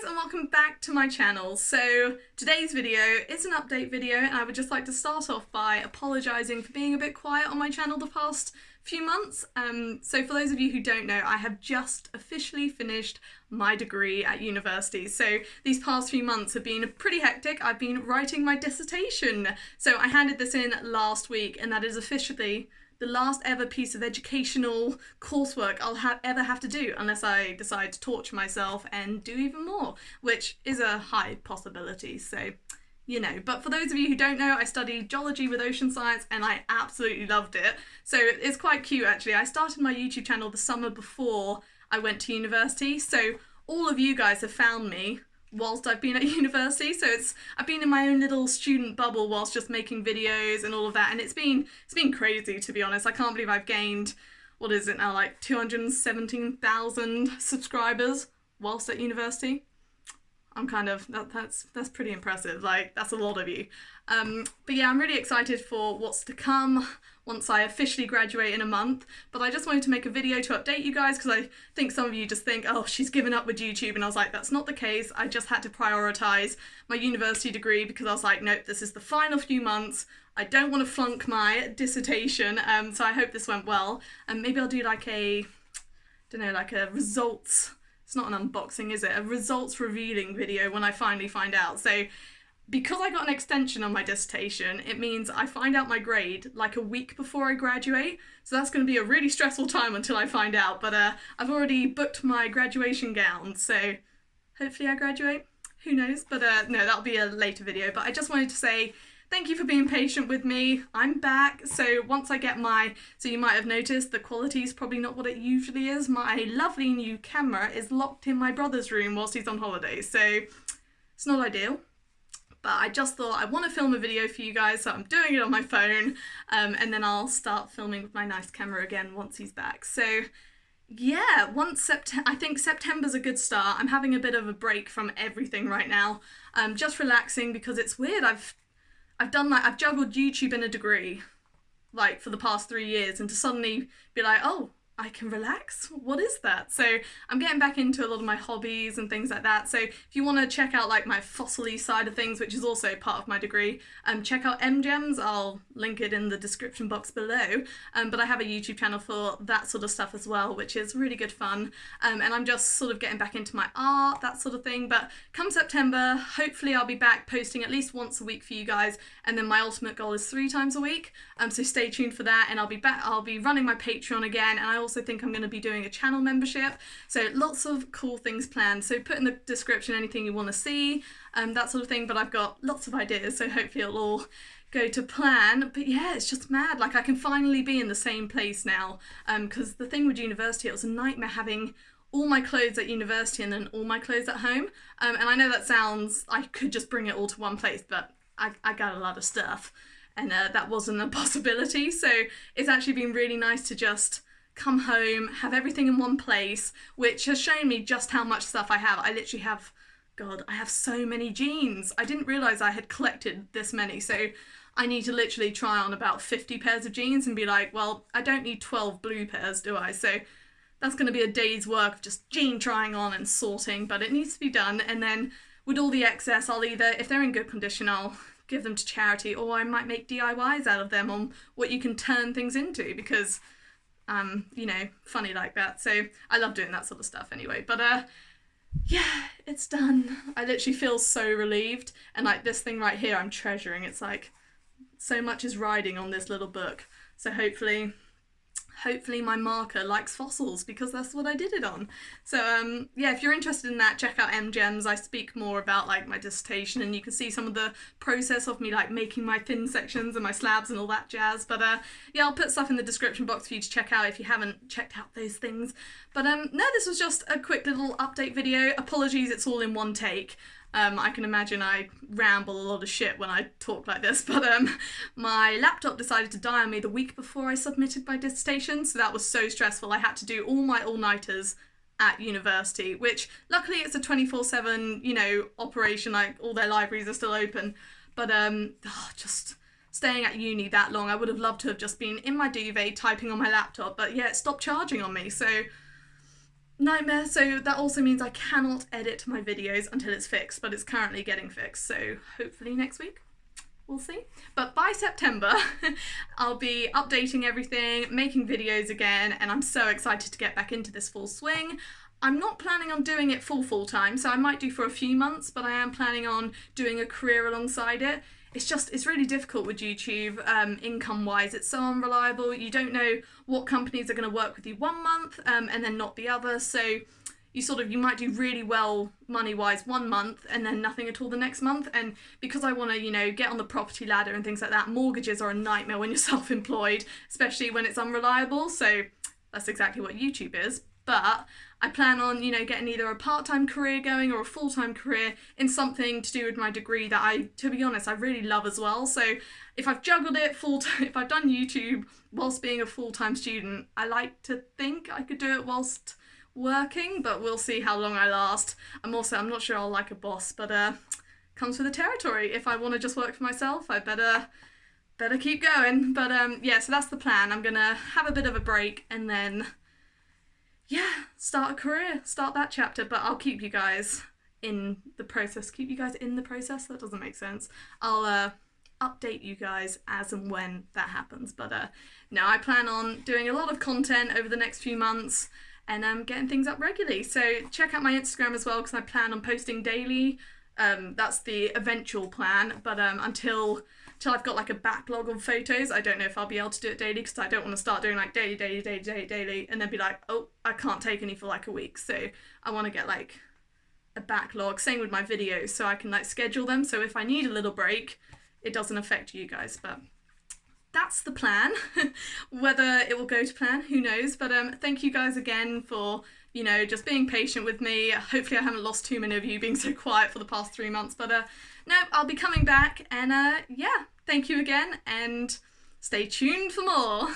guys, and welcome back to my channel. So today's video is an update video, and I would just like to start off by apologising for being a bit quiet on my channel the past few months. So for those of you who don't know, I have just officially finished my degree at university. So these past few months have been pretty hectic. I've been writing my dissertation. So I handed this in last week, and that is officially the last ever piece of educational coursework I'll ever have to do, unless I decide to torture myself and do even more, which is a high possibility, so you know. But for those of you who don't know, I studied geology with ocean science and I absolutely loved it. So it's quite cute actually. I started my YouTube channel the summer before I went to university, so all of you guys have found me whilst I've been at university, so I've been in my own little student bubble whilst just making videos and all of that, and it's been crazy, to be honest. I can't believe I've gained, what is it now, like 217,000 subscribers whilst at university. I'm kind of, that's pretty impressive, like that's a lot of you. But yeah, I'm really excited for what's to come once I officially graduate in a month, but I just wanted to make a video to update you guys because I think some of you just think, oh, she's given up with YouTube, and I was like, that's not the case. I just had to prioritise my university degree because I was like, nope, this is the final few months. I don't want to flunk my dissertation, so I hope this went well, and maybe I'll do like a results, it's not an unboxing, is it? A results revealing video when I finally find out. So because I got an extension on my dissertation, it means I find out my grade like a week before I graduate. So that's going to be a really stressful time until I find out. But I've already booked my graduation gown, so hopefully I graduate. Who knows? But no, that'll be a later video. But I just wanted to say thank you for being patient with me. I'm back. So once I get so you might have noticed the quality is probably not what it usually is. My lovely new camera is locked in my brother's room whilst he's on holiday. So it's not ideal. But I just thought I want to film a video for you guys, so I'm doing it on my phone, and then I'll start filming with my nice camera again once he's back. So yeah, I think September's a good start. I'm having a bit of a break from everything right now, just relaxing because it's weird. I've juggled YouTube and a degree, like for the past 3 years, and to suddenly be like, oh, I can relax? What is that? So I'm getting back into a lot of my hobbies and things like that. So if you want to check out like my fossil-y side of things, which is also part of my degree, check out MGems. I'll link it in the description box below. But I have a YouTube channel for that sort of stuff as well, which is really good fun. And I'm just sort of getting back into my art, that sort of thing. But come September, hopefully I'll be back posting at least once a week for you guys. And then my ultimate goal is 3 times a week. So stay tuned for that. And I'll be back. I'll be running my Patreon again. And I also think I'm going to be doing a channel membership, so lots of cool things planned. So put in the description anything you want to see, that sort of thing. But I've got lots of ideas, so hopefully it'll all go to plan. But yeah, it's just mad, like I can finally be in the same place now, because the thing with university, it was a nightmare having all my clothes at university and then all my clothes at home, and I know that sounds, I could just bring it all to one place, but I got a lot of stuff, and that wasn't a possibility. So it's actually been really nice to just come home, have everything in one place, which has shown me just how much stuff I have. I literally have, God, I have so many jeans. I didn't realise I had collected this many, so I need to literally try on about 50 pairs of jeans and be like, well, I don't need 12 blue pairs, do I? So that's going to be a day's work of just jean trying on and sorting, but it needs to be done. And then with all the excess, I'll either, if they're in good condition, I'll give them to charity, or I might make DIYs out of them on what you can turn things into, because you know, funny like that. So I love doing that sort of stuff anyway. But yeah, it's done. I literally feel so relieved. And like this thing right here, I'm treasuring. It's like so much is riding on this little book. So hopefully my marker likes fossils, because that's what I did it on. So yeah, if you're interested in that, check out MGems. I speak more about like my dissertation, and you can see some of the process of me like making my thin sections and my slabs and all that jazz. But yeah, I'll put stuff in the description box for you to check out if you haven't checked out those things. But no, this was just a quick little update video. Apologies, it's all in one take. I can imagine I ramble a lot of shit when I talk like this, but my laptop decided to die on me the week before I submitted my dissertation, so that was so stressful. I had to do all my all-nighters at university, which luckily it's a 24/7, you know, operation, like all their libraries are still open, but just staying at uni that long, I would have loved to have just been in my duvet typing on my laptop, but yeah, it stopped charging on me, so nightmare. So that also means I cannot edit my videos until it's fixed, but it's currently getting fixed. So hopefully next week. We'll see. But by September, I'll be updating everything, making videos again, and I'm so excited to get back into this full swing. I'm not planning on doing it full time, so I might do for a few months, but I am planning on doing a career alongside it. It's really difficult with YouTube, income-wise. It's so unreliable. You don't know what companies are going to work with you one month, and then not the other, so you might do really well money-wise one month and then nothing at all the next month. And because I want to, get on the property ladder and things like that, mortgages are a nightmare when you're self-employed, especially when it's unreliable. So that's exactly what YouTube is. But I plan on, getting either a part-time career going or a full-time career in something to do with my degree that to be honest, I really love as well. So if I've juggled it full-time, if I've done YouTube whilst being a full-time student, I like to think I could do it whilst working, but we'll see how long I last. I'm not sure I'll like a boss, but comes with the territory. If I want to just work for myself, I better keep going. But so that's the plan. I'm gonna have a bit of a break and then start a career, start that chapter. But I'll keep you guys in the process. That doesn't make sense. I'll update you guys as and when that happens. But no, I plan on doing a lot of content over the next few months and getting things up regularly. So check out my Instagram as well, because I plan on posting daily. That's the eventual plan, but until I've got like a backlog of photos, I don't know if I'll be able to do it daily, because I don't want to start doing like daily, and then be like, oh, I can't take any for like a week. So I want to get like a backlog. Same with my videos, so I can like schedule them. So if I need a little break, it doesn't affect you guys. But that's the plan. Whether it will go to plan, who knows? But thank you guys again for, just being patient with me. Hopefully I haven't lost too many of you being so quiet for the past 3 months. But no, I'll be coming back. And thank you again, and stay tuned for more.